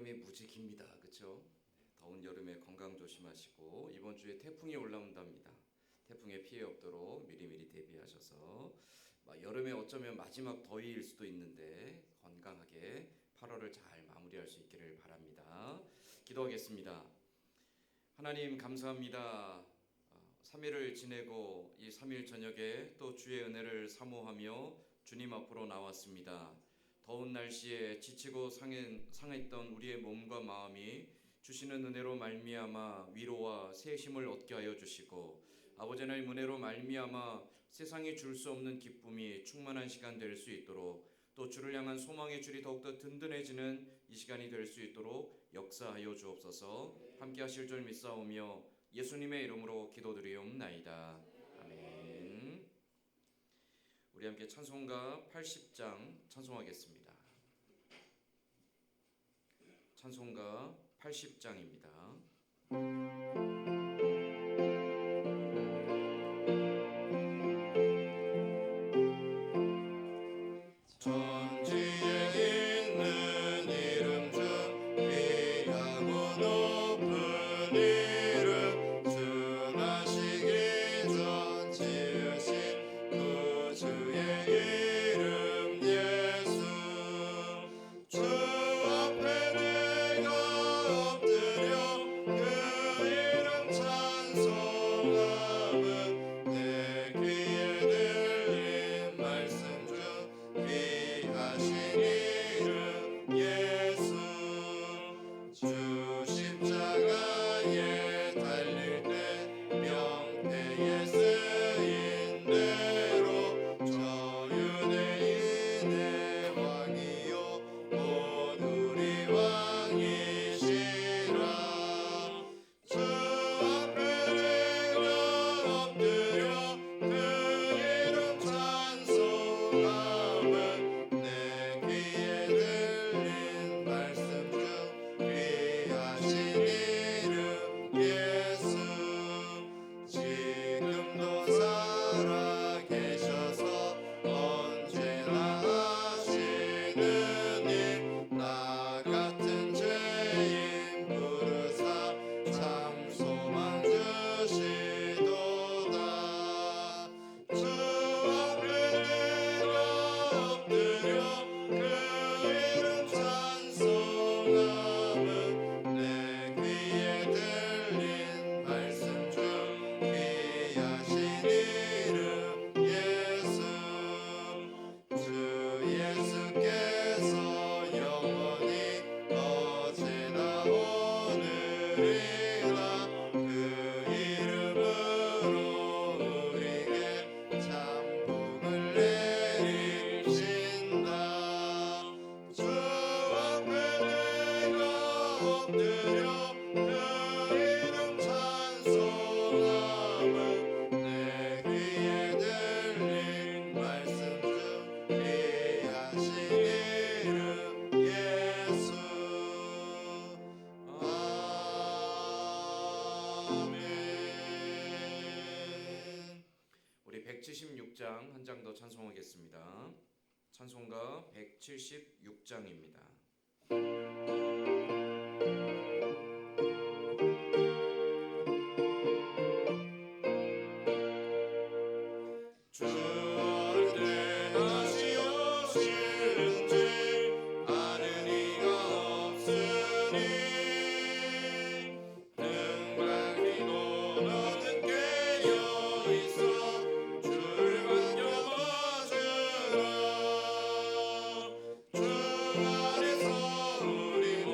여름이 무지 깁니다. 그렇죠? 더운 여름에 건강 조심하시고 이번 주에 태풍이 올라온답니다. 태풍에 피해 없도록 미리미리 대비하셔서 여름에 어쩌면 마지막 더위일 수도 있는데 건강하게 8월을 잘 마무리할 수 있기를 바랍니다. 기도하겠습니다. 하나님 감사합니다. 3일을 지내고 이 3일 저녁에 또 주의 은혜를 사모하며 주님 앞으로 나왔습니다. 더운 날씨에 지치고 상했던 우리의 몸과 마음이 주시는 은혜로 말미암아 위로와 새 힘을 얻게 하여 주시고 아버지 하나님 은혜로 말미암아 세상이 줄 수 없는 기쁨이 충만한 시간 될 수 있도록 또 주를 향한 소망의 줄이 더욱더 든든해지는 이 시간이 될 수 있도록 역사하여 주옵소서. 함께 하실 줄 믿사오며 예수님의 이름으로 기도드리옵나이다. 아멘. 우리 함께 찬송가 80장 찬송하겠습니다. 찬송가 80장입니다. 우리 176장 한 장 더 찬송하겠습니다. 찬송가 176장입니다. 주 안에서 우리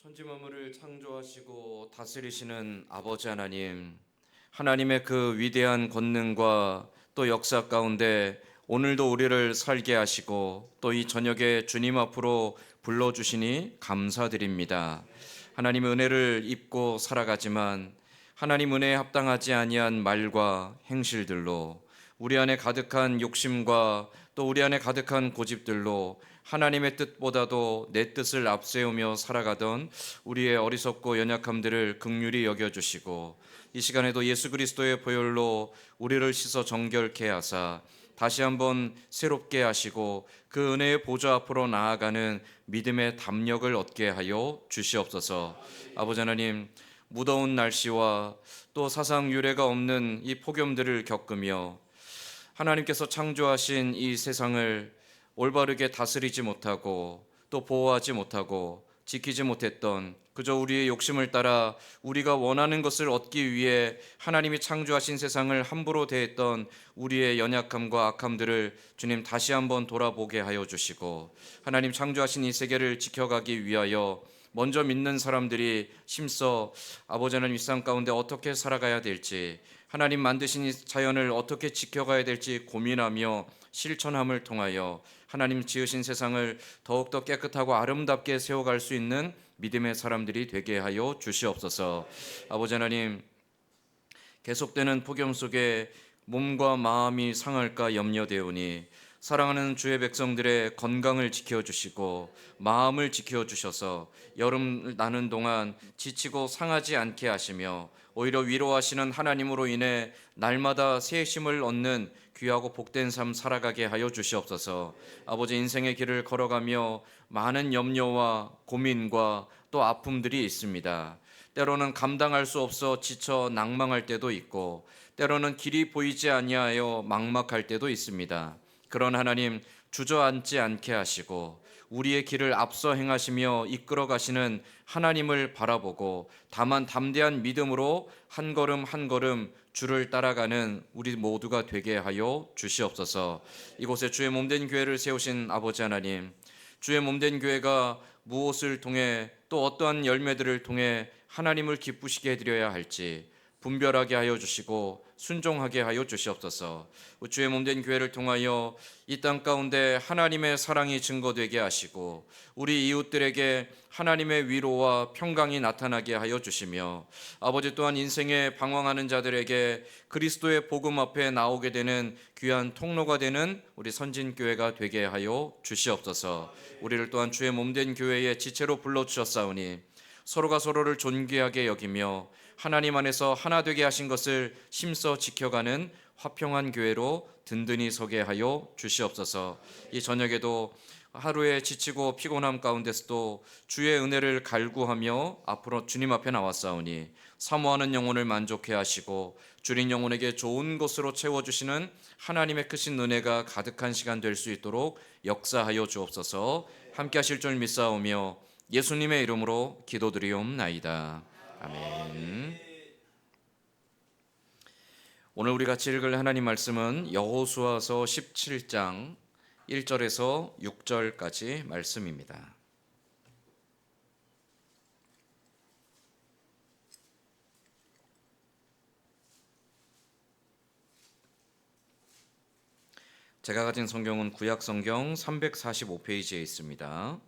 천지 만물을 창조하시고 다스리시는 아버지 하나님, 하나님의 그 위대한 권능과 또 역사 가운데 오늘도 우리를 살게 하시고 또 이 저녁에 주님 앞으로 불러주시니 감사드립니다. 하나님의 은혜를 입고 살아가지만 하나님 은혜에 합당하지 아니한 말과 행실들로 우리 안에 가득한 욕심과 또 우리 안에 가득한 고집들로 하나님의 뜻보다도 내 뜻을 앞세우며 살아가던 우리의 어리석고 연약함들을 긍휼히 여겨주시고 이 시간에도 예수 그리스도의 보혈로 우리를 씻어 정결케 하사 다시 한번 새롭게 하시고 그 은혜의 보좌 앞으로 나아가는 믿음의 담력을 얻게 하여 주시옵소서. 아버지 하나님, 무더운 날씨와 또 사상 유례가 없는 이 폭염들을 겪으며 하나님께서 창조하신 이 세상을 올바르게 다스리지 못하고 또 보호하지 못하고 지키지 못했던 그저 우리의 욕심을 따라 우리가 원하는 것을 얻기 위해 하나님이 창조하신 세상을 함부로 대했던 우리의 연약함과 악함들을 주님 다시 한번 돌아보게 하여 주시고 하나님 창조하신 이 세계를 지켜가기 위하여 먼저 믿는 사람들이 힘써 아버지 하나님 이 세상 가운데 어떻게 살아가야 될지 하나님 만드신 이 자연을 어떻게 지켜가야 될지 고민하며 실천함을 통하여 하나님 지으신 세상을 더욱더 깨끗하고 아름답게 세워갈 수 있는 믿음의 사람들이 되게 하여 주시옵소서. 아버지 하나님, 계속되는 폭염 속에 몸과 마음이 상할까 염려되오니 사랑하는 주의 백성들의 건강을 지켜주시고 마음을 지켜주셔서 여름 나는 동안 지치고 상하지 않게 하시며 오히려 위로하시는 하나님으로 인해 날마다 새 힘을 얻는 귀하고 복된 삶 살아가게 하여 주시옵소서. 아버지 인생의 길을 걸어가며 많은 염려와 고민과 또 아픔들이 있습니다. 때로는 감당할 수 없어 지쳐 낭망할 때도 있고 때로는 길이 보이지 아니하여 막막할 때도 있습니다. 그런 하나님 주저앉지 않게 하시고 우리의 길을 앞서 행하시며 이끌어 가시는 하나님을 바라보고 다만 담대한 믿음으로 한 걸음 한 걸음 주를 따라가는 우리 모두가 되게 하여 주시옵소서. 이곳에 주의 몸된 교회를 세우신 아버지 하나님, 주의 몸된 교회가 무엇을 통해 또 어떠한 열매들을 통해 하나님을 기쁘시게 해드려야 할지 분별하게 하여 주시고 순종하게 하여 주시옵소서. 주의 몸된 교회를 통하여 이 땅 가운데 하나님의 사랑이 증거되게 하시고 우리 이웃들에게 하나님의 위로와 평강이 나타나게 하여 주시며 아버지 또한 인생에 방황하는 자들에게 그리스도의 복음 앞에 나오게 되는 귀한 통로가 되는 우리 선진교회가 되게 하여 주시옵소서. 우리를 또한 주의 몸된 교회의 지체로 불러주셨사오니 서로가 서로를 존귀하게 여기며 하나님 안에서 하나 되게 하신 것을 힘써 지켜가는 화평한 교회로 든든히 서게 하여 주시옵소서. 이 저녁에도 하루에 지치고 피곤함 가운데서도 주의 은혜를 갈구하며 앞으로 주님 앞에 나왔사오니 사모하는 영혼을 만족해 하시고 주린 영혼에게 좋은 것으로 채워주시는 하나님의 크신 은혜가 가득한 시간 될 수 있도록 역사하여 주옵소서. 함께 하실 줄 믿사오며 예수님의 이름으로 기도드리옵나이다. 아멘. 오늘 우리 같이 읽을 하나님 말씀은 여호수아서 17장 1절에서 6절까지 말씀입니다. 제가 가진 성경은 구약 성경 345페이지에 있습니다.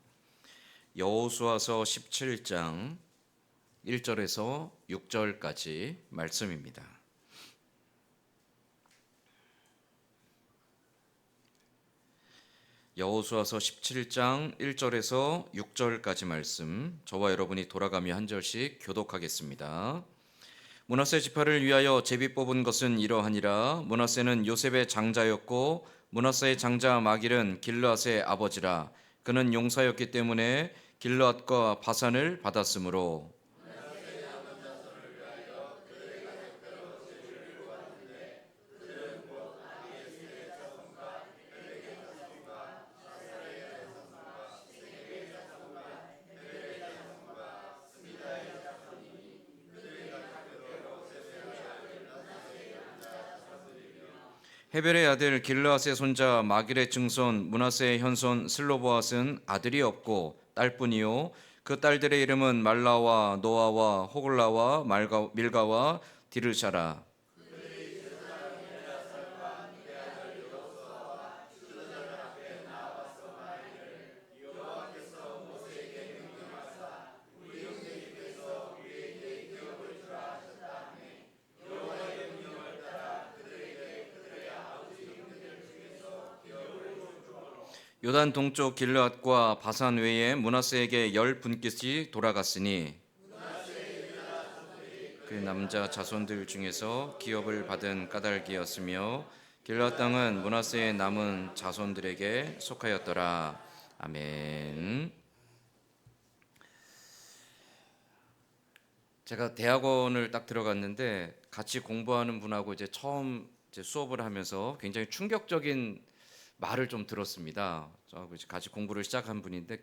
여호수아서 17장 1절에서 6절까지 말씀입니다. 여호수아서 17장 1절에서 6절까지 말씀, 저와 여러분이 돌아가며 한 절씩 교독하겠습니다. 므낫세 지파를 위하여 제비 뽑은 것은 이러하니라. 므낫세는 요셉의 장자였고 므낫세의 장자 마길은 길르앗의 아버지라. 그는 용사였기 때문에 길르앗과 바산을 받았으므로 헤벨의 아들 길르앗의 손자 마길의 증손 므낫세의 현손 슬로보앗은 아들이 없고 딸뿐이요 그 딸들의 이름은 말라와 노아와 호글라와 밀가와 디르샤라. 요단 동쪽 길르앗과 바산 외에 므낫세에게 10분깃이 돌아갔으니 그 남자 자손들 중에서 기업을 받은 까닭이었으며 길르앗 땅은 므낫세의 남은 자손들에게 속하였더라. 아멘. 제가 대학원을 딱 들어갔는데 같이 공부하는 분하고 이제 처음 수업을 하면서 굉장히 충격적인 말을 좀 들었습니다. 저하고 같이 공부를 시작한 분인데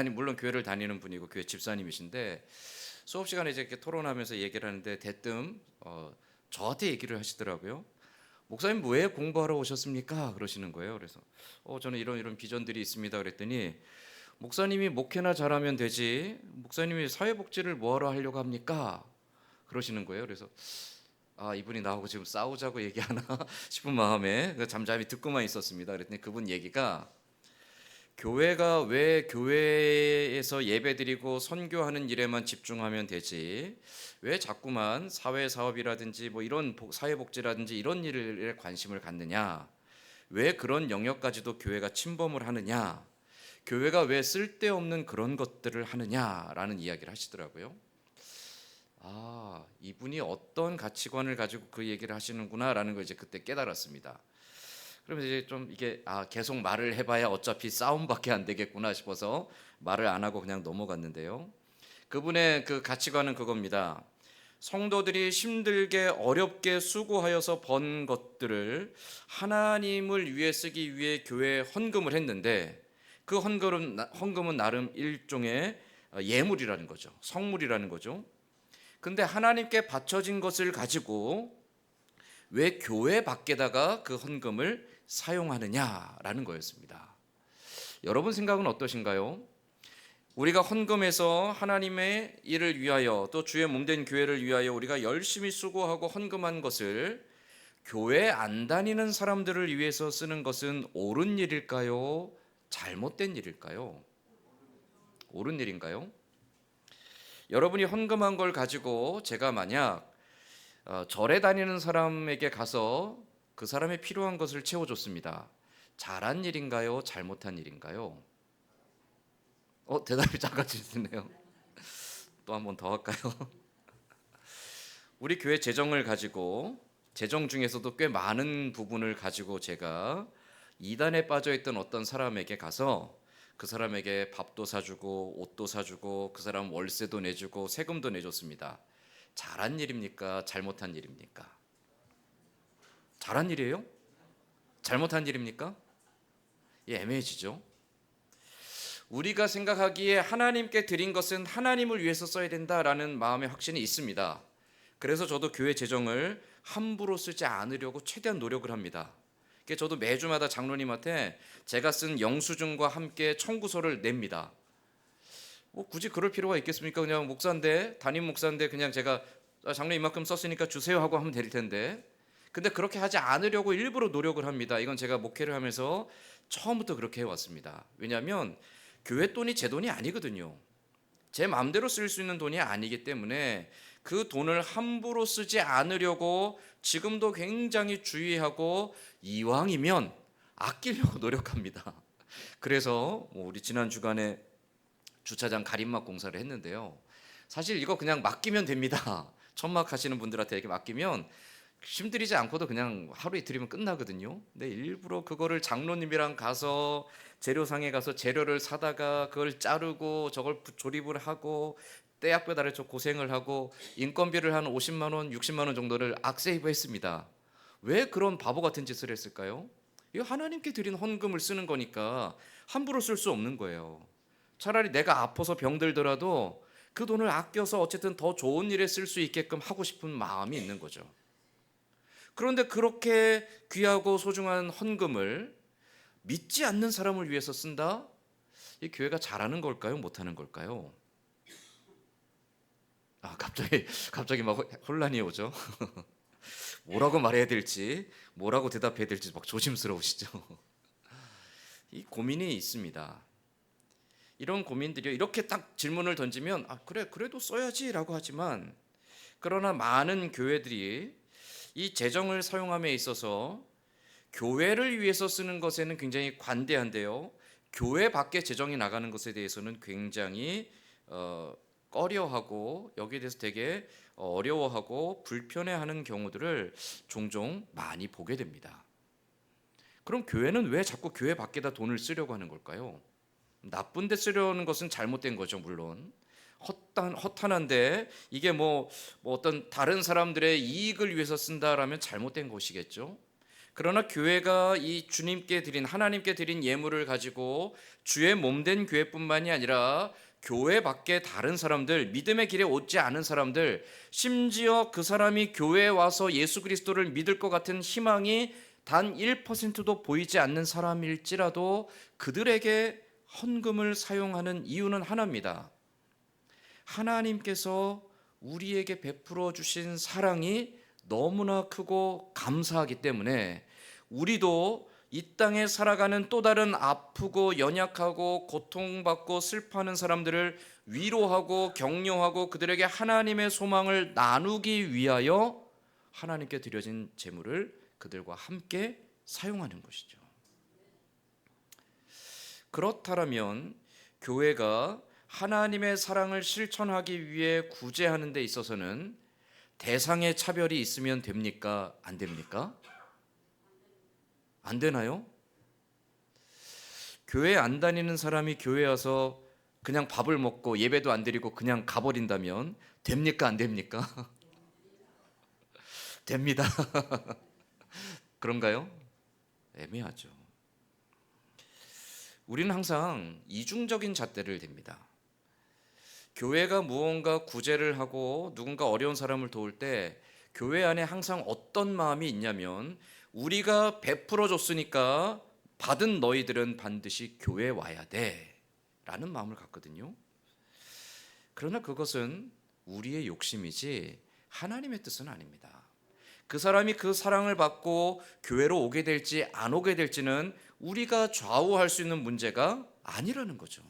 물론 교회를 다니는 분이고 교회 집사님이신데 수업 시간에 이제 이렇게 토론하면서 얘기를 하는데 대뜸 저한테 얘기를 하시더라고요. 목사님 왜 공부하러 오셨습니까? 그러시는 거예요. 그래서 저는 이런 비전들이 있습니다. 그랬더니 목사님이 목회나 잘하면 되지 목사님이 사회복지를 뭐하러 하려고 합니까? 그러시는 거예요. 그래서 이분이 나하고 지금 싸우자고 얘기하나 싶은 마음에 잠잠히 듣고만 있었습니다. 그랬더니 그분 얘기가 교회가 왜 교회에서 예배드리고 선교하는 일에만 집중하면 되지 왜 자꾸만 사회사업이라든지 뭐 이런 사회복지라든지 이런 일에 관심을 갖느냐, 왜 그런 영역까지도 교회가 침범을 하느냐, 교회가 왜 쓸데없는 그런 것들을 하느냐라는 이야기를 하시더라고요. 이분이 어떤 가치관을 가지고 그 얘기를 하시는구나라는 걸 이제 그때 깨달았습니다. 그러면 이제 좀 이게 계속 말을 해봐야 어차피 싸움밖에 안 되겠구나 싶어서 말을 안 하고 그냥 넘어갔는데요. 그분의 그 가치관은 그겁니다. 성도들이 힘들게 어렵게 수고하여서 번 것들을 하나님을 위해 쓰기 위해 교회에 헌금을 했는데 그 헌금은 나름 일종의 예물이라는 거죠. 성물이라는 거죠. 근데 하나님께 바쳐진 것을 가지고 왜 교회 밖에다가 그 헌금을 사용하느냐라는 거였습니다. 여러분 생각은 어떠신가요? 우리가 헌금해서 하나님의 일을 위하여 또 주의 몸된 교회를 위하여 우리가 열심히 수고하고 헌금한 것을 교회 안 다니는 사람들을 위해서 쓰는 것은 옳은 일일까요? 잘못된 일일까요? 옳은 일인가요? 여러분이 헌금한 걸 가지고 제가 만약 절에 다니는 사람에게 가서 그 사람의 필요한 것을 채워줬습니다. 잘한 일인가요? 잘못한 일인가요? 대답이 작아지시네요. 또 한 번 더 할까요? 우리 교회 재정을 가지고 재정 중에서도 꽤 많은 부분을 가지고 제가 이단에 빠져있던 어떤 사람에게 가서 그 사람에게 밥도 사주고 옷도 사주고 그 사람 월세도 내주고 세금도 내줬습니다. 잘한 일입니까? 잘못한 일입니까? 잘한 일이에요? 잘못한 일입니까? 애매해지죠. 우리가 생각하기에 하나님께 드린 것은 하나님을 위해서 써야 된다라는 마음의 확신이 있습니다. 그래서 저도 교회 재정을 함부로 쓰지 않으려고 최대한 노력을 합니다. 저도 매주마다 장로님한테 제가 쓴 영수증과 함께 청구서를 냅니다. 굳이 그럴 필요가 있겠습니까? 그냥 목사인데, 담임 목사인데 그냥 제가 장로님 이만큼 썼으니까 주세요 하고 하면 될 텐데. 근데 그렇게 하지 않으려고 일부러 노력을 합니다. 이건 제가 목회를 하면서 처음부터 그렇게 해왔습니다. 왜냐하면 교회 돈이 제 돈이 아니거든요. 제 마음대로 쓸 수 있는 돈이 아니기 때문에 그 돈을 함부로 쓰지 않으려고 지금도 굉장히 주의하고 이왕이면 아끼려고 노력합니다. 그래서 우리 지난 주간에 주차장 가림막 공사를 했는데요. 사실 이거 그냥 맡기면 됩니다. 천막 하시는 분들한테 이렇게 맡기면 힘들이지 않고도 그냥 하루 이틀이면 끝나거든요. 근데 일부러 그거를 장로님이랑 가서 재료상에 가서 재료를 사다가 그걸 자르고 저걸 조립을 하고 떼약볕 아래서 고생을 하고 인건비를 한 50만 원, 60만 원 정도를 악세이브 했습니다. 왜 그런 바보 같은 짓을 했을까요? 이거 하나님께 드린 헌금을 쓰는 거니까 함부로 쓸 수 없는 거예요. 차라리 내가 아파서 병들더라도 그 돈을 아껴서 어쨌든 더 좋은 일에 쓸 수 있게끔 하고 싶은 마음이 있는 거죠. 그런데 그렇게 귀하고 소중한 헌금을 믿지 않는 사람을 위해서 쓴다? 이 교회가 잘하는 걸까요? 못하는 걸까요? 갑자기 막 혼란이 오죠. 뭐라고 말해야 될지, 뭐라고 대답해야 될지 막 조심스러우시죠. 이 고민이 있습니다. 이런 고민들이 이렇게 딱 질문을 던지면 그래 그래도 써야지라고 하지만, 그러나 많은 교회들이 이 재정을 사용함에 있어서 교회를 위해서 쓰는 것에는 굉장히 관대한데요, 교회 밖에 재정이 나가는 것에 대해서는 굉장히 꺼려하고, 여기에 대해서 되게 어려워하고 불편해하는 경우들을 종종 많이 보게 됩니다. 그럼 교회는 왜 자꾸 교회 밖에다 돈을 쓰려고 하는 걸까요? 나쁜 데 쓰려는 것은 잘못된 거죠, 물론. 허탄한데 이게 뭐 어떤 다른 사람들의 이익을 위해서 쓴다라면 잘못된 것이겠죠. 그러나 교회가 이 주님께 드린, 하나님께 드린 예물을 가지고 주의 몸된 교회뿐만이 아니라 교회 밖에 다른 사람들, 믿음의 길에 오지 않은 사람들, 심지어 그 사람이 교회에 와서 예수 그리스도를 믿을 것 같은 희망이 단 1%도 보이지 않는 사람일지라도 그들에게 헌금을 사용하는 이유는 하나입니다. 하나님께서 우리에게 베풀어 주신 사랑이 너무나 크고 감사하기 때문에, 우리도 이 땅에 살아가는 또 다른 아프고 연약하고 고통받고 슬퍼하는 사람들을 위로하고 격려하고 그들에게 하나님의 소망을 나누기 위하여 하나님께 드려진 제물을 그들과 함께 사용하는 것이죠. 그렇다면 교회가 하나님의 사랑을 실천하기 위해 구제하는 데 있어서는 대상의 차별이 있으면 됩니까? 안 됩니까? 안 되나요? 교회 안 다니는 사람이 교회 와서 그냥 밥을 먹고 예배도 안 드리고 그냥 가버린다면 됩니까? 안 됩니까? 됩니다. 그런가요? 애매하죠. 우리는 항상 이중적인 잣대를 댑니다. 교회가 무언가 구제를 하고 누군가 어려운 사람을 도울 때 교회 안에 항상 어떤 마음이 있냐면, 우리가 베풀어 줬으니까 받은 너희들은 반드시 교회에 와야 돼 라는 마음을 갖거든요. 그러나 그것은 우리의 욕심이지 하나님의 뜻은 아닙니다. 그 사람이 그 사랑을 받고 교회로 오게 될지 안 오게 될지는 우리가 좌우할 수 있는 문제가 아니라는 거죠.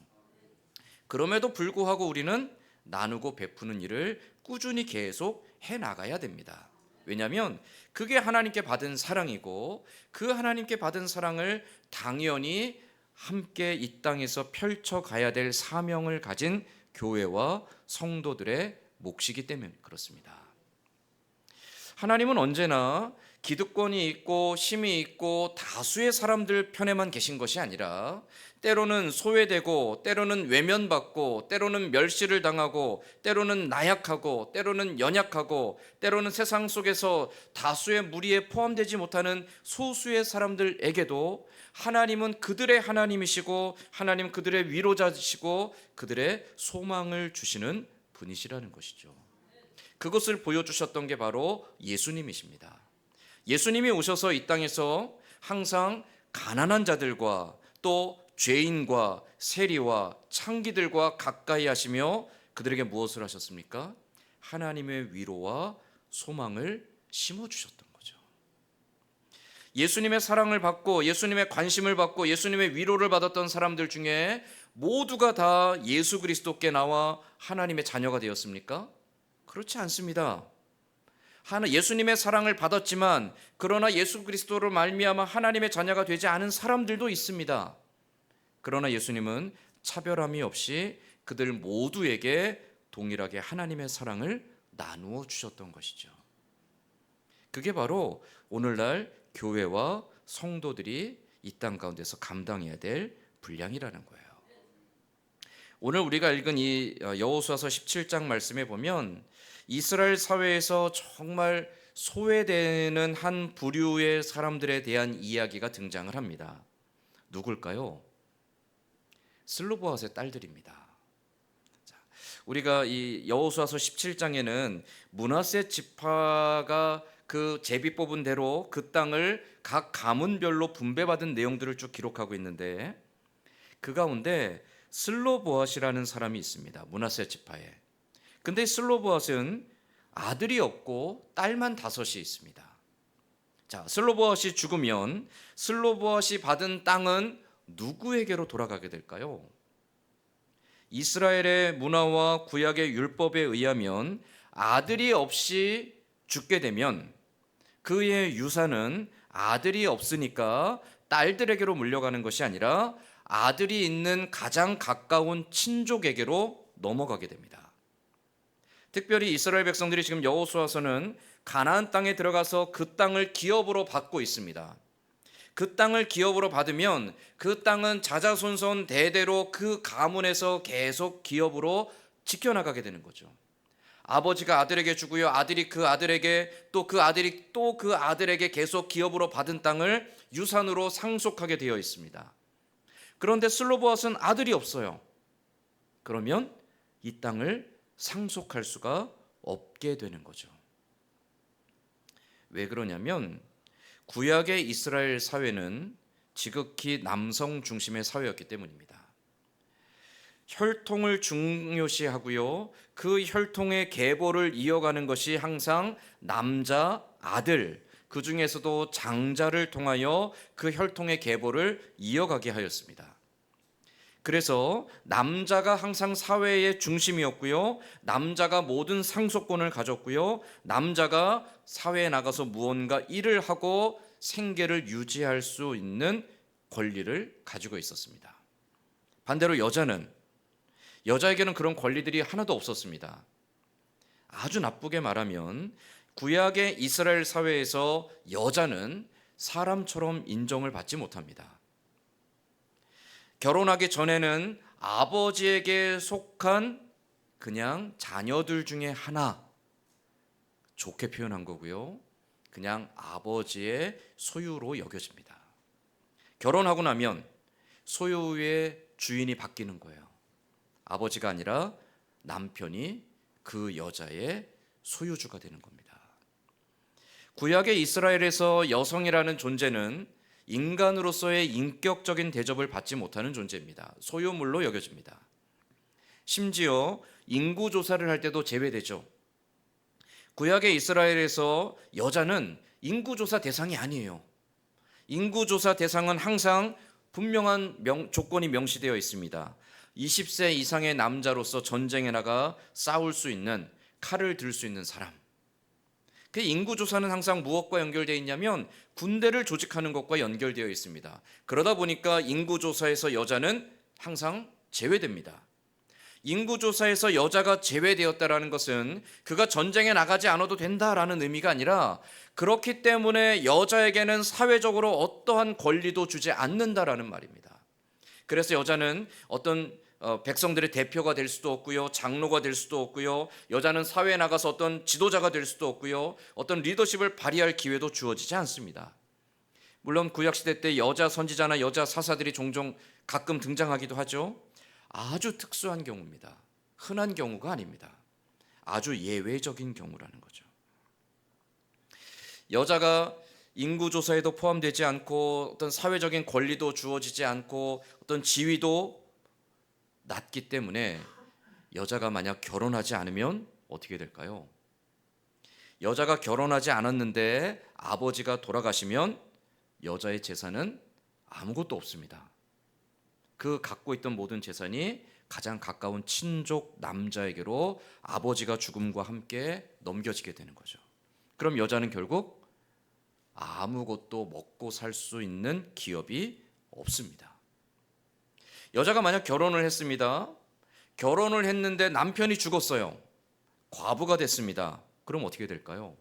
그럼에도 불구하고 우리는 나누고 베푸는 일을 꾸준히 계속 해나가야 됩니다. 왜냐하면 그게 하나님께 받은 사랑이고, 그 하나님께 받은 사랑을 당연히 함께 이 땅에서 펼쳐가야 될 사명을 가진 교회와 성도들의 몫이기 때문에 그렇습니다. 하나님은 언제나 기득권이 있고 힘이 있고 다수의 사람들 편에만 계신 것이 아니라, 때로는 소외되고 때로는 외면받고 때로는 멸시를 당하고 때로는 나약하고 때로는 연약하고 때로는 세상 속에서 다수의 무리에 포함되지 못하는 소수의 사람들에게도 하나님은 그들의 하나님이시고, 하나님 그들의 위로자시고 그들의 소망을 주시는 분이시라는 것이죠. 그것을 보여주셨던 게 바로 예수님이십니다. 예수님이 오셔서 이 땅에서 항상 가난한 자들과 또 죄인과 세리와 창기들과 가까이 하시며 그들에게 무엇을 하셨습니까? 하나님의 위로와 소망을 심어주셨던 거죠. 예수님의 사랑을 받고 예수님의 관심을 받고 예수님의 위로를 받았던 사람들 중에 모두가 다 예수 그리스도께 나와 하나님의 자녀가 되었습니까? 그렇지 않습니다. 예수님의 사랑을 받았지만 그러나 예수 그리스도로 말미암아 하나님의 자녀가 되지 않은 사람들도 있습니다. 그러나 예수님은 차별함이 없이 그들 모두에게 동일하게 하나님의 사랑을 나누어 주셨던 것이죠. 그게 바로 오늘날 교회와 성도들이 이 땅 가운데서 감당해야 될 분량이라는 거예요. 오늘 우리가 읽은 이 여호수아서 17장 말씀에 보면 이스라엘 사회에서 정말 소외되는 한 부류의 사람들에 대한 이야기가 등장을 합니다. 누굴까요? 슬로보앗의 딸들입니다. 우리가 이 여호수아서 17장에는 므낫세 지파가 그 제비 뽑은 대로 그 땅을 각 가문별로 분배받은 내용들을 쭉 기록하고 있는데, 그 가운데 슬로보앗이라는 사람이 있습니다. 므낫세 지파에. 근데 슬로보앗은 아들이 없고 딸만 5이 있습니다. 자, 슬로보앗이 죽으면 슬로보앗이 받은 땅은 누구에게로 돌아가게 될까요? 이스라엘의 문화와 구약의 율법에 의하면 아들이 없이 죽게 되면 그의 유산은 아들이 없으니까 딸들에게로 물려가는 것이 아니라 아들이 있는 가장 가까운 친족에게로 넘어가게 됩니다. 특별히 이스라엘 백성들이 지금 여호수아서는 가나안 땅에 들어가서 그 땅을 기업으로 받고 있습니다. 그 땅을 기업으로 받으면 그 땅은 자자손손 대대로 그 가문에서 계속 기업으로 지켜나가게 되는 거죠. 아버지가 아들에게 주고요, 아들이 그 아들에게, 또 그 아들이 또 그 아들에게 계속 기업으로 받은 땅을 유산으로 상속하게 되어 있습니다. 그런데 슬로보앗은 아들이 없어요. 그러면 이 땅을 상속할 수가 없게 되는 거죠. 왜 그러냐면 구약의 이스라엘 사회는 지극히 남성 중심의 사회였기 때문입니다. 혈통을 중요시하고요, 그 혈통의 계보를 이어가는 것이 항상 남자, 아들, 그 중에서도 장자를 통하여 그 혈통의 계보를 이어가게 하였습니다. 그래서 남자가 항상 사회의 중심이었고요, 남자가 모든 상속권을 가졌고요, 남자가 사회에 나가서 무언가 일을 하고 생계를 유지할 수 있는 권리를 가지고 있었습니다. 반대로 여자에게는 그런 권리들이 하나도 없었습니다. 아주 나쁘게 말하면 구약의 이스라엘 사회에서 여자는 사람처럼 인정을 받지 못합니다. 결혼하기 전에는 아버지에게 속한 그냥 자녀들 중에 하나, 좋게 표현한 거고요, 그냥 아버지의 소유로 여겨집니다. 결혼하고 나면 소유의 주인이 바뀌는 거예요. 아버지가 아니라 남편이 그 여자의 소유주가 되는 겁니다. 구약의 이스라엘에서 여성이라는 존재는 인간으로서의 인격적인 대접을 받지 못하는 존재입니다. 소유물로 여겨집니다. 심지어 인구조사를 할 때도 제외되죠. 구약의 이스라엘에서 여자는 인구조사 대상이 아니에요. 인구조사 대상은 항상 분명한 조건이 명시되어 있습니다. 20세 이상의 남자로서 전쟁에 나가 싸울 수 있는, 칼을 들 수 있는 사람. 그 인구조사는 항상 무엇과 연결되어 있냐면 군대를 조직하는 것과 연결되어 있습니다. 그러다 보니까 인구조사에서 여자는 항상 제외됩니다. 인구조사에서 여자가 제외되었다라는 것은 그가 전쟁에 나가지 않아도 된다라는 의미가 아니라, 그렇기 때문에 여자에게는 사회적으로 어떠한 권리도 주지 않는다라는 말입니다. 그래서 여자는 어떤 백성들의 대표가 될 수도 없고요, 장로가 될 수도 없고요, 여자는 사회에 나가서 어떤 지도자가 될 수도 없고요, 어떤 리더십을 발휘할 기회도 주어지지 않습니다. 물론 구약시대 때 여자 선지자나 여자 사사들이 종종 가끔 등장하기도 하죠. 아주 특수한 경우입니다. 흔한 경우가 아닙니다. 아주 예외적인 경우라는 거죠. 여자가 인구조사에도 포함되지 않고 어떤 사회적인 권리도 주어지지 않고 어떤 지위도 낮기 때문에 여자가 만약 결혼하지 않으면 어떻게 될까요? 여자가 결혼하지 않았는데 아버지가 돌아가시면 여자의 재산은 아무것도 없습니다. 그 갖고 있던 모든 재산이 가장 가까운 친족 남자에게로 아버지가 죽음과 함께 넘겨지게 되는 거죠. 그럼 여자는 결국 아무것도 먹고 살 수 있는 기업이 없습니다. 여자가 만약 결혼을 했습니다. 결혼을 했는데 남편이 죽었어요. 과부가 됐습니다. 그럼 어떻게 될까요?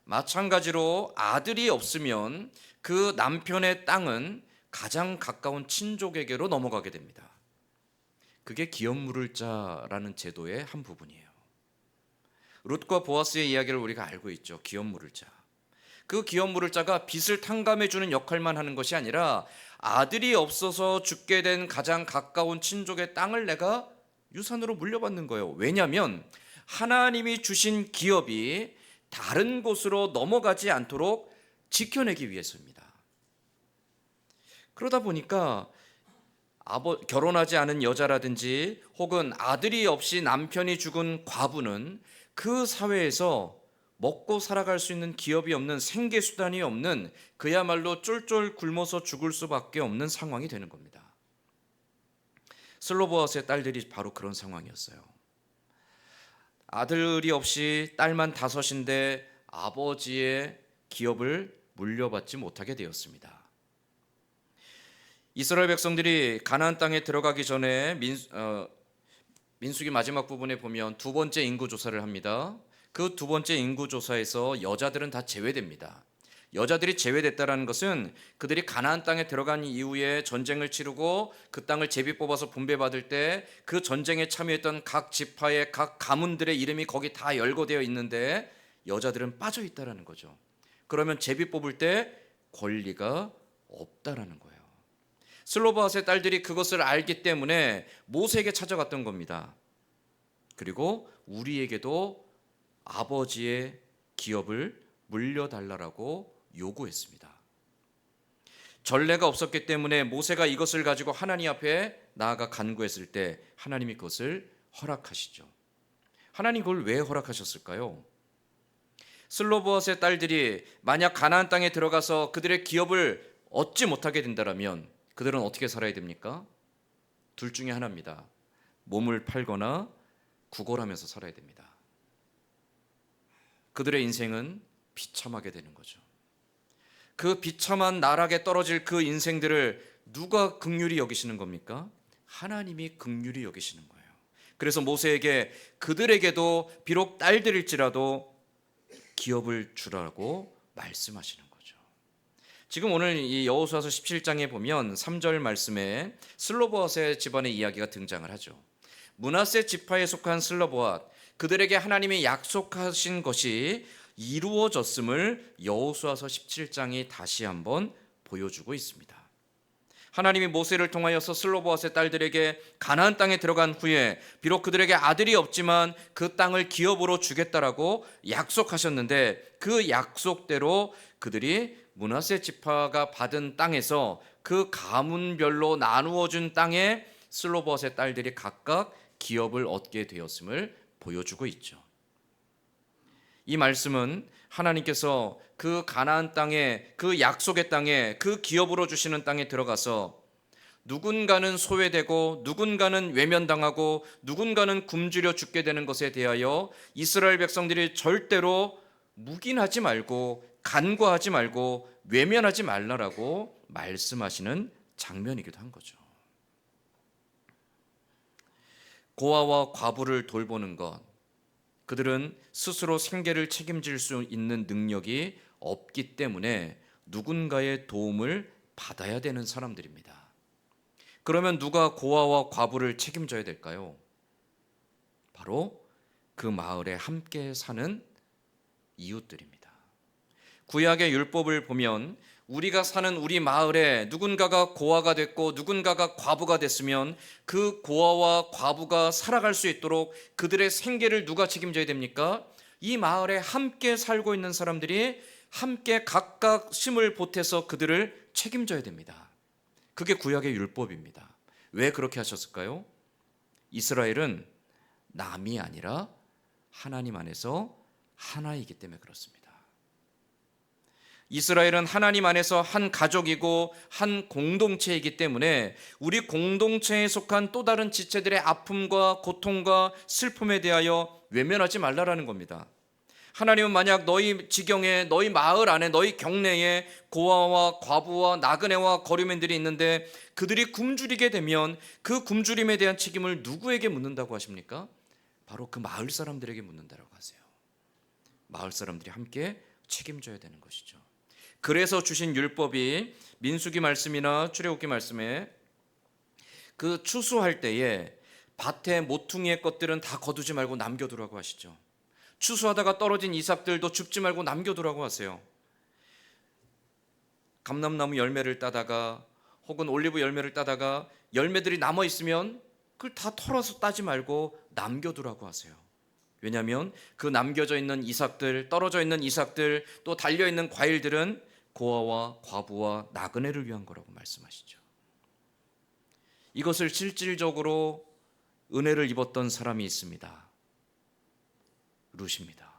마찬가지로 아들이 없으면 그 남편의 땅은 가장 가까운 친족에게로 넘어가게 됩니다. 그게 기업 물을 자라는 제도의 한 부분이에요. 룻과 보아스의 이야기를 우리가 알고 있죠. 기업 물을 자. 그 기업 물을 자가 빚을 탕감해 주는 역할만 하는 것이 아니라 아들이 없어서 죽게 된 가장 가까운 친족의 땅을 내가 유산으로 물려받는 거예요. 왜냐하면 하나님이 주신 기업이 다른 곳으로 넘어가지 않도록 지켜내기 위해서입니다. 그러다 보니까 결혼하지 않은 여자라든지 혹은 아들이 없이 남편이 죽은 과부는 그 사회에서 먹고 살아갈 수 있는 기업이 없는, 생계 수단이 없는, 그야말로 쫄쫄 굶어서 죽을 수밖에 없는 상황이 되는 겁니다. 슬로보아스의 딸들이 바로 그런 상황이었어요. 아들이 없이 딸만 5인데 아버지의 기업을 물려받지 못하게 되었습니다. 이스라엘 백성들이 가나안 땅에 들어가기 전에 민수기 마지막 부분에 보면 2번째 인구 조사를 합니다. 그 2번째 인구 조사에서 여자들은 다 제외됩니다. 여자들이 제외됐다는 것은 그들이 가나안 땅에 들어간 이후에 전쟁을 치르고 그 땅을 제비 뽑아서 분배받을 때 그 전쟁에 참여했던 각 지파의 각 가문들의 이름이 거기 다 열거되어 있는데 여자들은 빠져 있다라는 거죠. 그러면 제비 뽑을 때 권리가 없다라는 거예요. 슬로바스의 딸들이 그것을 알기 때문에 모세에게 찾아갔던 겁니다. 그리고 우리에게도 아버지의 기업을 물려달라고 요구했습니다. 전례가 없었기 때문에 모세가 이것을 가지고 하나님 앞에 나아가 간구했을 때 하나님이 그것을 허락하시죠. 하나님 그걸 왜 허락하셨을까요? 슬로보아스의 딸들이 만약 가나안 땅에 들어가서 그들의 기업을 얻지 못하게 된다면 그들은 어떻게 살아야 됩니까? 둘 중에 하나입니다. 몸을 팔거나 구걸하면서 살아야 됩니다. 그들의 인생은 비참하게 되는 거죠. 그 비참한 나락에 떨어질 그 인생들을 누가 긍휼히 여기시는 겁니까? 하나님이 긍휼히 여기시는 거예요. 그래서 모세에게 그들에게도 비록 딸들일지라도 기업을 주라고 말씀하시는 거죠. 지금 오늘 이 여호수아서 17장에 보면 3절 말씀에 슬로보앗의 집안의 이야기가 등장을 하죠. 므낫세 지파에 속한 슬로보앗, 그들에게 하나님이 약속하신 것이 이루어졌음을 여호수아서 17장이 다시 한번 보여주고 있습니다. 하나님이 모세를 통하여서 슬로보앗의 딸들에게 가나안 땅에 들어간 후에 비록 그들에게 아들이 없지만 그 땅을 기업으로 주겠다라고 약속하셨는데 그 약속대로 그들이 므낫세 지파가 받은 땅에서 그 가문별로 나누어 준 땅에 슬로보앗의 딸들이 각각 기업을 얻게 되었음을 보여주고 있죠. 이 말씀은 하나님께서 그 가나안 땅에, 그 약속의 땅에, 그 기업으로 주시는 땅에 들어가서 누군가는 소외되고 누군가는 외면당하고 누군가는 굶주려 죽게 되는 것에 대하여 이스라엘 백성들이 절대로 묵인하지 말고 간과하지 말고 외면하지 말라라고 말씀하시는 장면이기도 한 거죠. 고아와 과부를 돌보는 것, 그들은 스스로 생계를 책임질 수 있는 능력이 없기 때문에 누군가의 도움을 받아야 되는 사람들입니다. 그러면 누가 고아와 과부를 책임져야 될까요? 바로 그 마을에 함께 사는 이웃들입니다. 구약의 율법을 보면 우리가 사는 우리 마을에 누군가가 고아가 됐고 누군가가 과부가 됐으면 그 고아와 과부가 살아갈 수 있도록 그들의 생계를 누가 책임져야 됩니까? 이 마을에 함께 살고 있는 사람들이 함께 각각 힘을 보태서 그들을 책임져야 됩니다. 그게 구약의 율법입니다. 왜 그렇게 하셨을까요? 이스라엘은 남이 아니라 하나님 안에서 하나이기 때문에 그렇습니다. 이스라엘은 하나님 안에서 한 가족이고 한 공동체이기 때문에 우리 공동체에 속한 또 다른 지체들의 아픔과 고통과 슬픔에 대하여 외면하지 말라라는 겁니다. 하나님은 만약 너희 지경에, 너희 마을 안에, 너희 경내에 고아와 과부와 나그네와 거류민들이 있는데 그들이 굶주리게 되면 그 굶주림에 대한 책임을 누구에게 묻는다고 하십니까? 바로 그 마을 사람들에게 묻는다고 하세요. 마을 사람들이 함께 책임져야 되는 것이죠. 그래서 주신 율법이 민수기 말씀이나 출애굽기 말씀에 그 추수할 때에 밭에 모퉁이의 것들은 다 거두지 말고 남겨두라고 하시죠. 추수하다가 떨어진 이삭들도 줍지 말고 남겨두라고 하세요. 감람나무 열매를 따다가 혹은 올리브 열매를 따다가 열매들이 남아있으면 그걸 다 털어서 따지 말고 남겨두라고 하세요. 왜냐하면 그 남겨져 있는 이삭들, 떨어져 있는 이삭들, 또 달려있는 과일들은 고아와 과부와 나그네를 위한 거라고 말씀하시죠. 이것을 실질적으로 은혜를 입었던 사람이 있습니다. 룻입니다.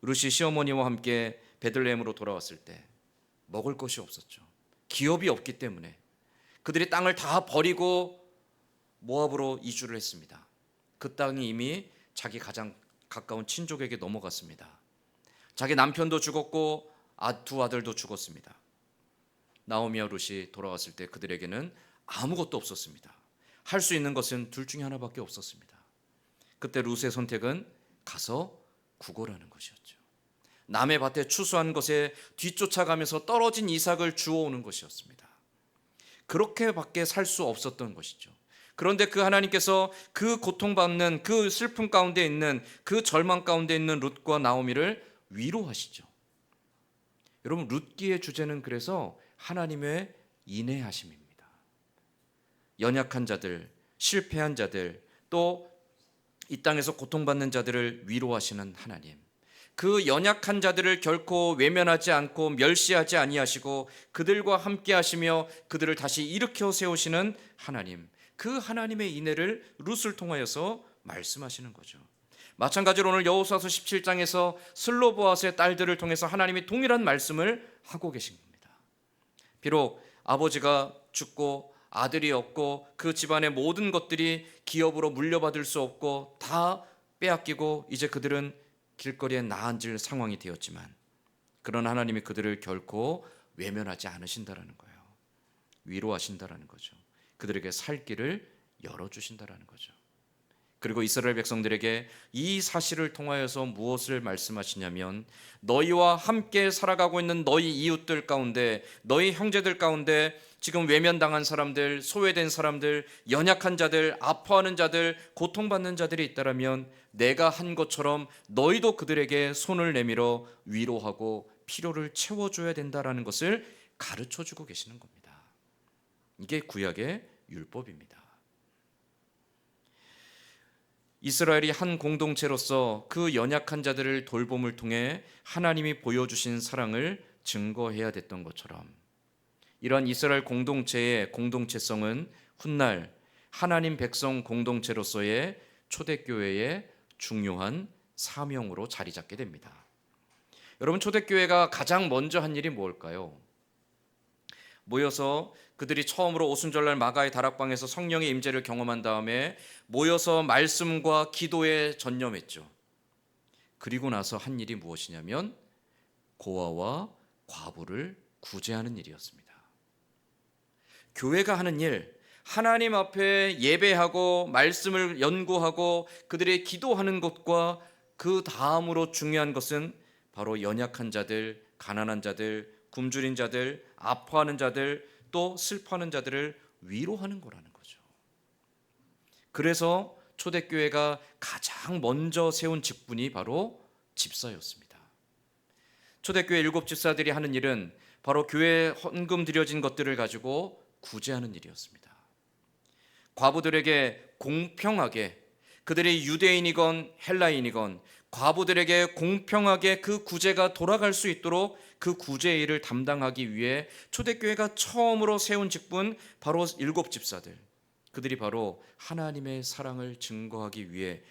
룻이 시어머니와 함께 베들레헴으로 돌아왔을 때 먹을 것이 없었죠. 기업이 없기 때문에 그들이 땅을 다 버리고 모압으로 이주를 했습니다. 그 땅이 이미 자기 가장 가까운 친족에게 넘어갔습니다. 자기 남편도 죽었고 두 아들도 죽었습니다. 나오미와 룻이 돌아왔을 때 그들에게는 아무것도 없었습니다. 할 수 있는 것은 둘 중에 하나밖에 없었습니다. 그때 룻의 선택은 가서 구걸하는 것이었죠. 남의 밭에 추수한 것에 뒤쫓아가면서 떨어진 이삭을 주워오는 것이었습니다. 그렇게밖에 살 수 없었던 것이죠. 그런데 그 하나님께서 그 고통받는 그 슬픔 가운데 있는 그 절망 가운데 있는 룻과 나오미를 위로하시죠. 여러분, 룻기의 주제는 그래서 하나님의 인내하심입니다. 연약한 자들, 실패한 자들, 또 이 땅에서 고통받는 자들을 위로하시는 하나님. 그 연약한 자들을 결코 외면하지 않고 멸시하지 아니하시고 그들과 함께 하시며 그들을 다시 일으켜 세우시는 하나님. 그 하나님의 인애를 룻을 통하여서 말씀하시는 거죠. 마찬가지로 오늘 여호수아서 17장에서 슬로보아스의 딸들을 통해서 하나님이 동일한 말씀을 하고 계신 겁니다. 비록 아버지가 죽고 아들이 없고 그 집안의 모든 것들이 기업으로 물려받을 수 없고 다 빼앗기고 이제 그들은 길거리에 나앉을 상황이 되었지만 그런 하나님이 그들을 결코 외면하지 않으신다라는 거예요. 위로하신다라는 거죠. 그들에게 살 길을 열어주신다라는 거죠. 그리고 이스라엘 백성들에게 이 사실을 통하여서 무엇을 말씀하시냐면 너희와 함께 살아가고 있는 너희 이웃들 가운데 너희 형제들 가운데 지금 외면당한 사람들, 소외된 사람들, 연약한 자들, 아파하는 자들, 고통받는 자들이 있다라면 내가 한 것처럼 너희도 그들에게 손을 내밀어 위로하고 필요를 채워줘야 된다라는 것을 가르쳐주고 계시는 겁니다. 이게 구약의 율법입니다. 이스라엘이 한 공동체로서 그 연약한 자들을 돌봄을 통해 하나님이 보여주신 사랑을 증거해야 됐던 것처럼 이러한 이스라엘 공동체의 공동체성은 훗날 하나님 백성 공동체로서의 초대교회의 중요한 사명으로 자리 잡게 됩니다. 여러분, 초대교회가 가장 먼저 한 일이 뭘까요? 모여서 그들이 처음으로 오순절날 마가의 다락방에서 성령의 임재를 경험한 다음에 모여서 말씀과 기도에 전념했죠. 그리고 나서 한 일이 무엇이냐면 고아와 과부를 구제하는 일이었습니다. 교회가 하는 일, 하나님 앞에 예배하고 말씀을 연구하고 그들의 기도하는 것과 그 다음으로 중요한 것은 바로 연약한 자들, 가난한 자들, 굶주린 자들, 아파하는 자들, 또 슬퍼하는 자들을 위로하는 거라는 거죠. 그래서 초대교회가 가장 먼저 세운 직분이 바로 집사였습니다. 초대교회 7 집사들이 하는 일은 바로 교회에 헌금 드려진 것들을 가지고 구제하는 일이었습니다. 과부들에게 공평하게, 그들이 유대인이건 헬라인이건 과부들에게 공평하게 그 구제가 돌아갈 수 있도록 그 구제 일을 담당하기 위해 초대교회가 처음으로 세운 직분 바로 7 집사들. 그들이 바로 하나님의 사랑을 증거하기 위해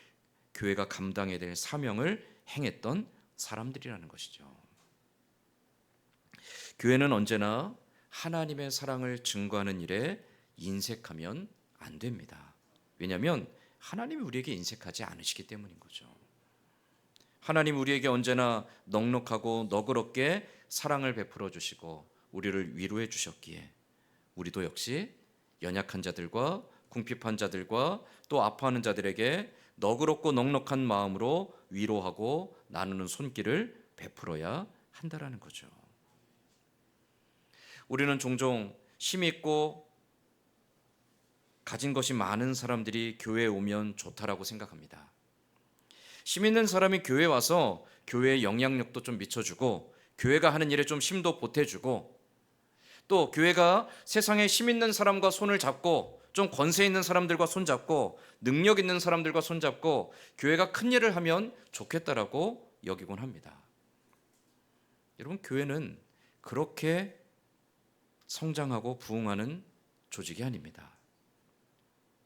교회가 감당해야 될 사명을 행했던 사람들이라는 것이죠. 교회는 언제나 하나님의 사랑을 증거하는 일에 인색하면 안 됩니다. 왜냐하면 하나님이 우리에게 인색하지 않으시기 때문인 거죠. 하나님 우리에게 언제나 넉넉하고 너그럽게 사랑을 베풀어 주시고 우리를 위로해 주셨기에 우리도 역시 연약한 자들과 궁핍한 자들과 또 아파하는 자들에게 너그럽고 넉넉한 마음으로 위로하고 나누는 손길을 베풀어야 한다라는 거죠. 우리는 종종 힘 있고 가진 것이 많은 사람들이 교회에 오면 좋다라고 생각합니다. 힘 있는 사람이 교회에 와서 교회에 영향력도 좀 미쳐주고 교회가 하는 일에 좀 힘도 보태주고 또 교회가 세상에 힘 있는 사람과 손을 잡고 좀 권세 있는 사람들과 손잡고 능력 있는 사람들과 손잡고 교회가 큰 일을 하면 좋겠다라고 여기곤 합니다. 여러분, 교회는 그렇게 성장하고 부흥하는 조직이 아닙니다.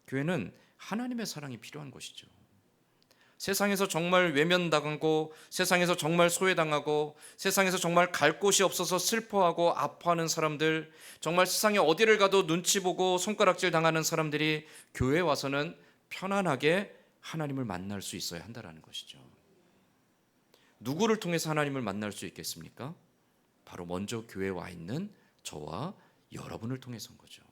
교회는 하나님의 사랑이 필요한 곳이죠. 세상에서 정말 외면당하고, 세상에서 정말 소외당하고, 세상에서 정말 갈 곳이 없어서 슬퍼하고 아파하는 사람들, 정말 세상에 어디를 가도 눈치 보고 손가락질 당하는 사람들이 교회에 와서는 편안하게 하나님을 만날 수 있어야 한다는 것이죠. 누구를 통해서 하나님을 만날 수 있겠습니까? 바로 먼저 교회에 와 있는 저와 여러분을 통해서인 거죠.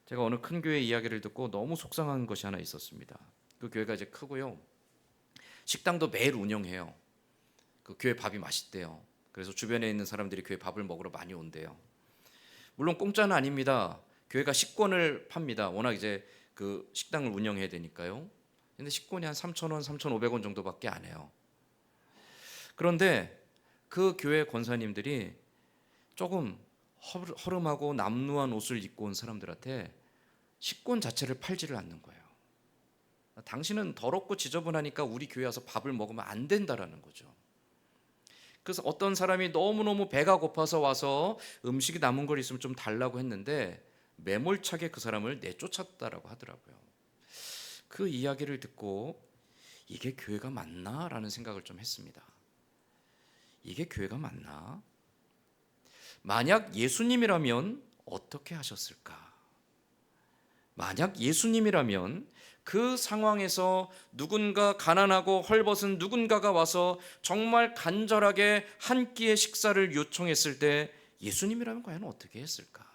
제가 어느 큰 교회 이야기를 듣고 너무 속상한 것이 하나 있었습니다. 그 교회가 이제 크고요, 식당도 매일 운영해요. 그 교회 밥이 맛있대요. 그래서 주변에 있는 사람들이 교회 밥을 먹으러 많이 온대요. 물론 공짜는 아닙니다. 교회가 식권을 팝니다. 워낙 이제 그 식당을 운영해야 되니까요. 근데 식권이 한 3,000원, 3,500원 정도밖에 안 해요. 그런데 그 교회 권사님들이 조금 허름하고 남루한 옷을 입고 온 사람들한테 식권 자체를 팔지를 않는 거예요. 당신은 더럽고 지저분하니까 우리 교회 와서 밥을 먹으면 안 된다라는 거죠. 그래서 어떤 사람이 너무너무 배가 고파서 와서 음식이 남은 걸 있으면 좀 달라고 했는데 매몰차게 그 사람을 내쫓았다라고 하더라고요. 그 이야기를 듣고 이게 교회가 맞나? 라는 생각을 좀 했습니다. 이게 교회가 맞나? 만약 예수님이라면 어떻게 하셨을까? 만약 예수님이라면 그 상황에서 누군가 가난하고 헐벗은 누군가가 와서 정말 간절하게 한 끼의 식사를 요청했을 때 예수님이라면 과연 어떻게 했을까?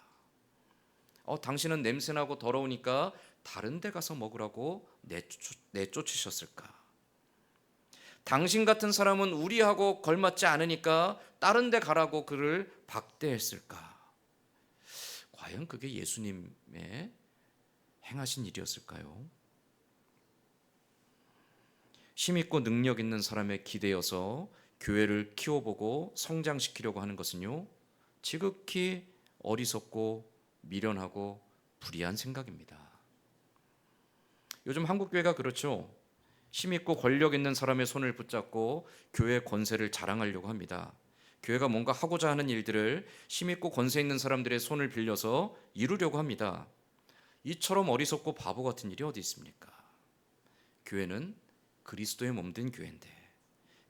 당신은 냄새나고 더러우니까 다른 데 가서 먹으라고 내쫓으셨을까? 당신 같은 사람은 우리하고 걸맞지 않으니까 다른 데 가라고 그를 박대했을까? 과연 그게 예수님의 행하신 일이었을까요? 힘있고 능력 있는 사람에 기대어서 교회를 키워보고 성장시키려고 하는 것은요, 지극히 어리석고 미련하고 불의한 생각입니다. 요즘 한국 교회가 그렇죠. 힘있고 권력 있는 사람의 손을 붙잡고 교회 권세를 자랑하려고 합니다. 교회가 뭔가 하고자 하는 일들을 힘있고 권세 있는 사람들의 손을 빌려서 이루려고 합니다. 이처럼 어리석고 바보 같은 일이 어디 있습니까? 교회는 그리스도의 몸된 교회인데,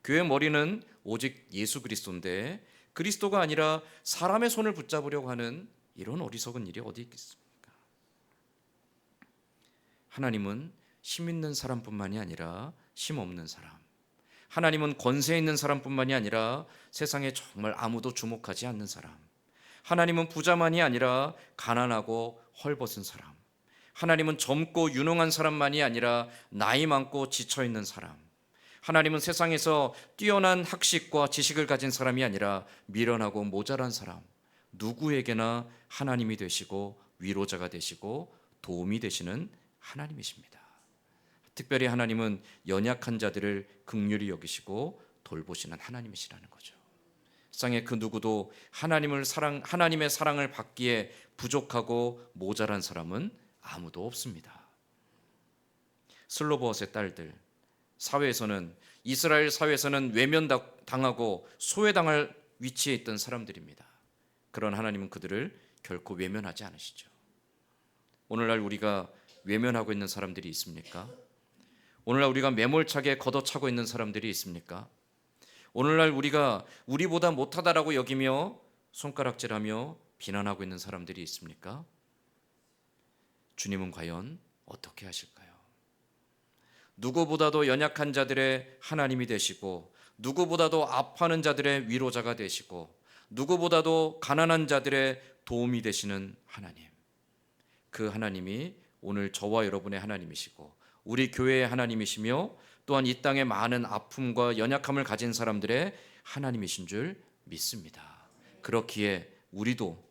교회 머리는 오직 예수 그리스도인데 그리스도가 아니라 사람의 손을 붙잡으려고 하는 이런 어리석은 일이 어디 있겠습니까? 하나님은 힘 있는 사람뿐만이 아니라 힘 없는 사람, 하나님은 권세 있는 사람뿐만이 아니라 세상에 정말 아무도 주목하지 않는 사람, 하나님은 부자만이 아니라 가난하고 헐벗은 사람, 하나님은 젊고 유능한 사람만이 아니라 나이 많고 지쳐있는 사람, 하나님은 세상에서 뛰어난 학식과 지식을 가진 사람이 아니라 미련하고 모자란 사람, 누구에게나 하나님이 되시고 위로자가 되시고 도움이 되시는 하나님이십니다. 특별히 하나님은 연약한 자들을 긍휼히 여기시고 돌보시는 하나님이시라는 거죠. 세상에 그 누구도 하나님의 사랑을 받기에 부족하고 모자란 사람은 아무도 없습니다. 슬로보아스의 딸들, 이스라엘 사회에서는 외면당하고 소외당할 위치에 있던 사람들입니다. 그런 하나님은 그들을 결코 외면하지 않으시죠. 오늘날 우리가 외면하고 있는 사람들이 있습니까? 오늘날 우리가 매몰차게 걷어차고 있는 사람들이 있습니까? 오늘날 우리가 우리보다 못하다라고 여기며 손가락질하며 비난하고 있는 사람들이 있습니까? 주님은 과연 어떻게 하실까요? 누구보다도 연약한 자들의 하나님이 되시고, 누구보다도 아파하는 자들의 위로자가 되시고, 누구보다도 가난한 자들의 도움이 되시는 하나님, 그 하나님이 오늘 저와 여러분의 하나님이시고 우리 교회의 하나님이시며 또한 이 땅의 많은 아픔과 연약함을 가진 사람들의 하나님이신 줄 믿습니다. 그렇기에 우리도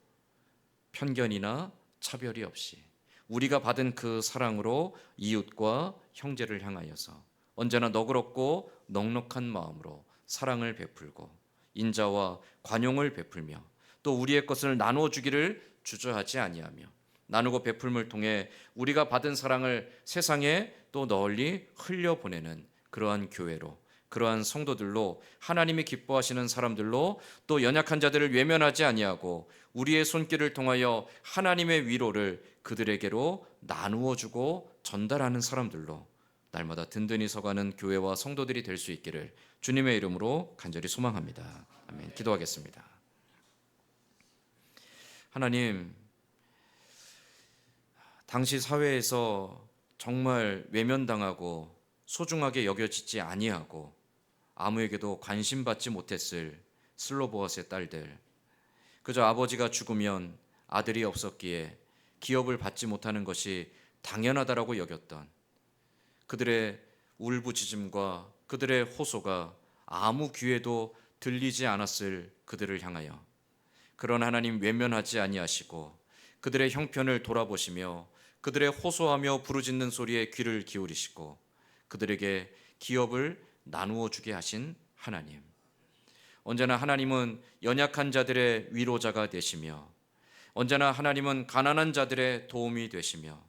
편견이나 차별이 없이 우리가 받은 그 사랑으로 이웃과 형제를 향하여서 언제나 너그럽고 넉넉한 마음으로 사랑을 베풀고 인자와 관용을 베풀며 또 우리의 것을 나눠주기를 주저하지 아니하며 나누고 베풀음을 통해 우리가 받은 사랑을 세상에 또 널리 흘려보내는 그러한 교회로, 그러한 성도들로, 하나님이 기뻐하시는 사람들로, 또 연약한 자들을 외면하지 아니하고 우리의 손길을 통하여 하나님의 위로를 그들에게로 나누어 주고 전달하는 사람들로 날마다 든든히 서가는 교회와 성도들이 될 수 있기를 주님의 이름으로 간절히 소망합니다. 아멘. 기도하겠습니다. 하나님, 당시 사회에서 정말 외면당하고 소중하게 여겨지지 아니하고 아무에게도 관심받지 못했을 슬로보아스의 딸들, 그저 아버지가 죽으면 아들이 없었기에 기업을 받지 못하는 것이 당연하다라고 여겼던 그들의 울부짖음과 그들의 호소가 아무 귀에도 들리지 않았을 그들을 향하여, 그런 하나님 외면하지 아니하시고 그들의 형편을 돌아보시며 그들의 호소하며 부르짖는 소리에 귀를 기울이시고 그들에게 기업을 나누어 주게 하신 하나님, 언제나 하나님은 연약한 자들의 위로자가 되시며, 언제나 하나님은 가난한 자들의 도움이 되시며,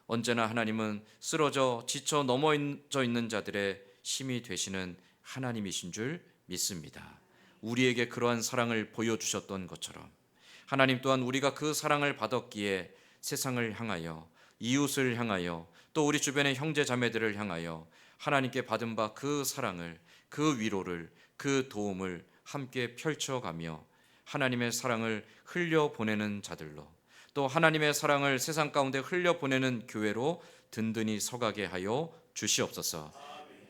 언제나 하나님은 쓰러져 지쳐 넘어져 있는 자들의 힘이 되시는 하나님이신 줄 믿습니다. 우리에게 그러한 사랑을 보여주셨던 것처럼 하나님 또한 우리가 그 사랑을 받았기에 세상을 향하여, 이웃을 향하여, 또 우리 주변의 형제 자매들을 향하여 하나님께 받은 바 그 사랑을, 그 위로를, 그 도움을 함께 펼쳐가며 하나님의 사랑을 흘려보내는 자들로, 또 하나님의 사랑을 세상 가운데 흘려보내는 교회로 든든히 서가게 하여 주시옵소서.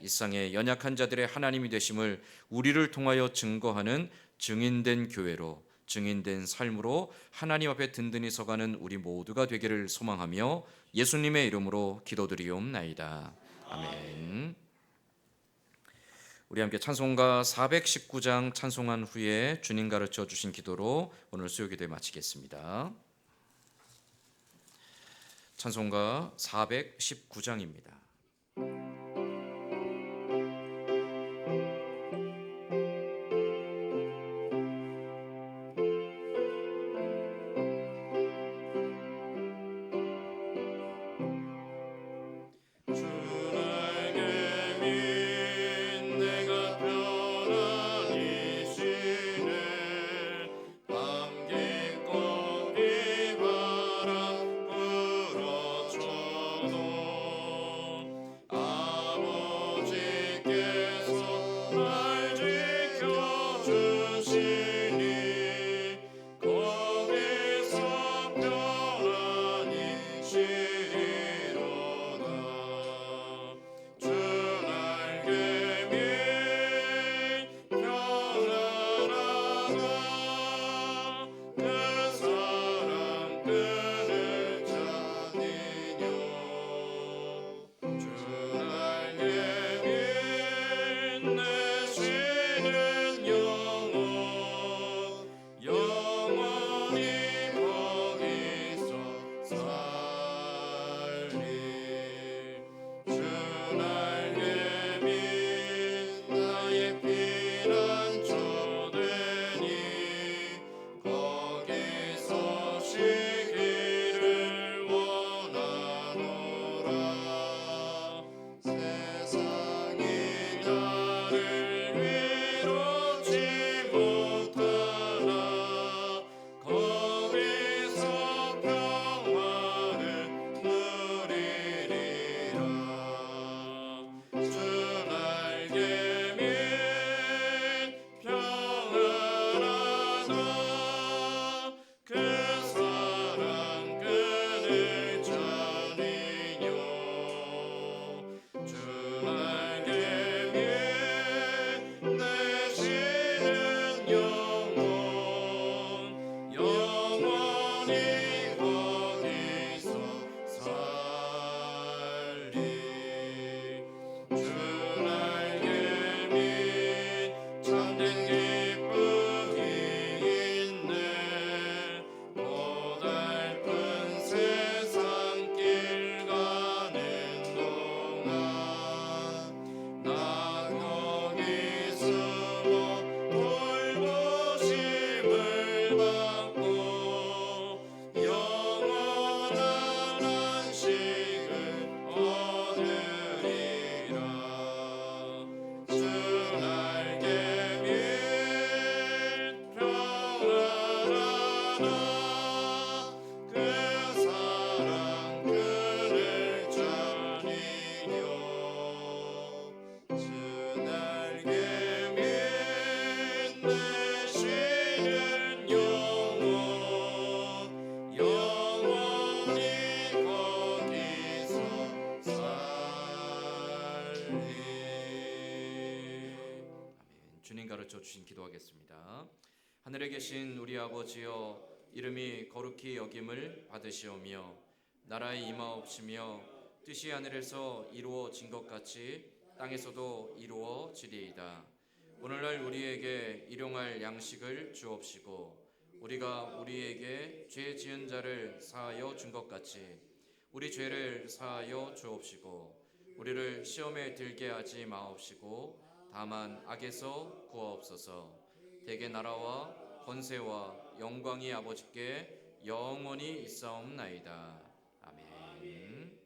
이 세상의 연약한 자들의 하나님이 되심을 우리를 통하여 증거하는 증인된 교회로, 증인된 삶으로 하나님 앞에 든든히 서가는 우리 모두가 되기를 소망하며 예수님의 이름으로 기도드리옵나이다. 아멘. 우리 함께 찬송가 419장 찬송한 후에 주님 가르쳐 주신 기도로 오늘 수요기도에 마치겠습니다. 찬송가 419장입니다. 그 사랑 그를 전이뇨 주 날개 빛내시는 영원 영원히 거기서 살리. 아멘. 주님 가르쳐 주신 기도하겠습니다. 하늘에 계신 우리 아버지여, 이름이 거룩히 여김을 받으시오며 나라의 임하옵시며 뜻이 하늘에서 이루어진 것 같이 땅에서도 이루어지리이다. 오늘날 우리에게 일용할 양식을 주옵시고 우리가 우리에게 죄 지은 자를 사하여 준 것 같이 우리 죄를 사하여 주옵시고 우리를 시험에 들게 하지 마옵시고 다만 악에서 구하옵소서. 대개 나라와 권세와 영광이 아버지께 영원히 있사옵나이다. 아멘.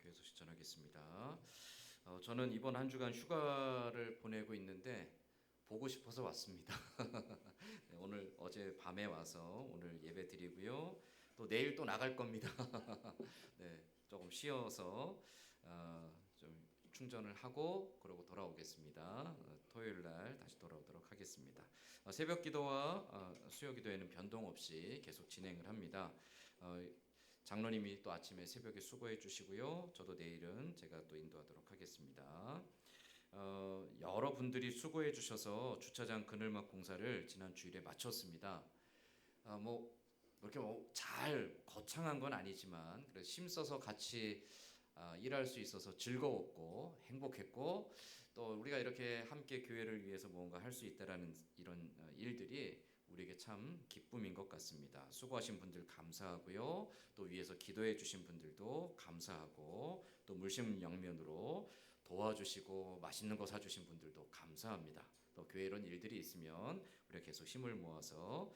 교회에서 시전하겠습니다. 저는 이번 한 주간 휴가를 보내고 있는데 보고 싶어서 왔습니다. 네, 오늘 어제 밤에 와서 오늘 예배 드리고요. 또 내일 또 나갈 겁니다. 네, 조금 쉬어서 좀 충전을 하고 그러고 돌아오겠습니다. 토요일 날 다시 돌아오도록 하겠습니다. 새벽 기도와 수요 기도에는 변동 없이 계속 진행을 합니다. 장로님이 또 아침에 새벽에 수고해 주시고요. 저도 내일은 제가 또 인도하도록 하겠습니다. 여러분들이 수고해 주셔서 주차장 그늘막 공사를 지난 주일에 마쳤습니다. 이렇게 잘 거창한 건 아니지만 그래서 힘써서 같이 일할 수 있어서 즐거웠고 행복했고 또 우리가 이렇게 함께 교회를 위해서 뭔가 할 수 있다라는 이런 일들이 우리에게 참 기쁨인 것 같습니다. 수고하신 분들 감사하고요. 또 위에서 기도해 주신 분들도 감사하고 또 물심양면으로 도와주시고 맛있는 거 사주신 분들도 감사합니다. 또 교회 이런 일들이 있으면 우리가 계속 힘을 모아서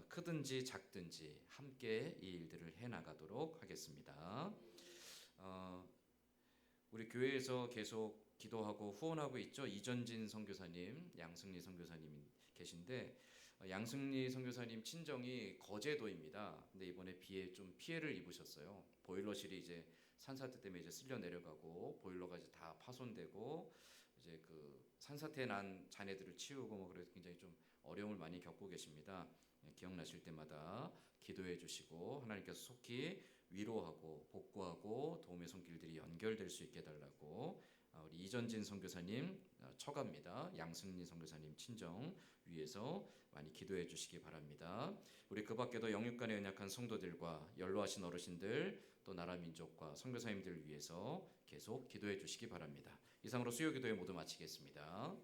크든지 작든지 함께 이 일들을 해나가도록 하겠습니다. 우리 교회에서 계속 기도하고 후원하고 있죠. 이전진 선교사님, 양승리 선교사님 계신데 양승리 선교사님 친정이 거제도입니다. 근데 이번에 비에 좀 피해를 입으셨어요. 보일러실이 이제 산사태 때문에 이제 쓸려 내려가고 보일러가 이제 다 파손되고 이제 그 산사태 난 자네들을 치우고 그래서 굉장히 좀 어려움을 많이 겪고 계십니다. 기억나실 때마다 기도해 주시고 하나님께서 속히 위로하고 복구하고 도움의 손길들이 연결될 수 있게 해달라고 우리 이전진 선교사님 처갑니다. 양승리 선교사님 친정 위에서 많이 기도해 주시기 바랍니다. 우리 그 밖에도 영육간에 연약한 성도들과 연로하신 어르신들 또 나라 민족과 선교사님들 위해서 계속 기도해 주시기 바랍니다. 이상으로 수요 기도회 모두 마치겠습니다.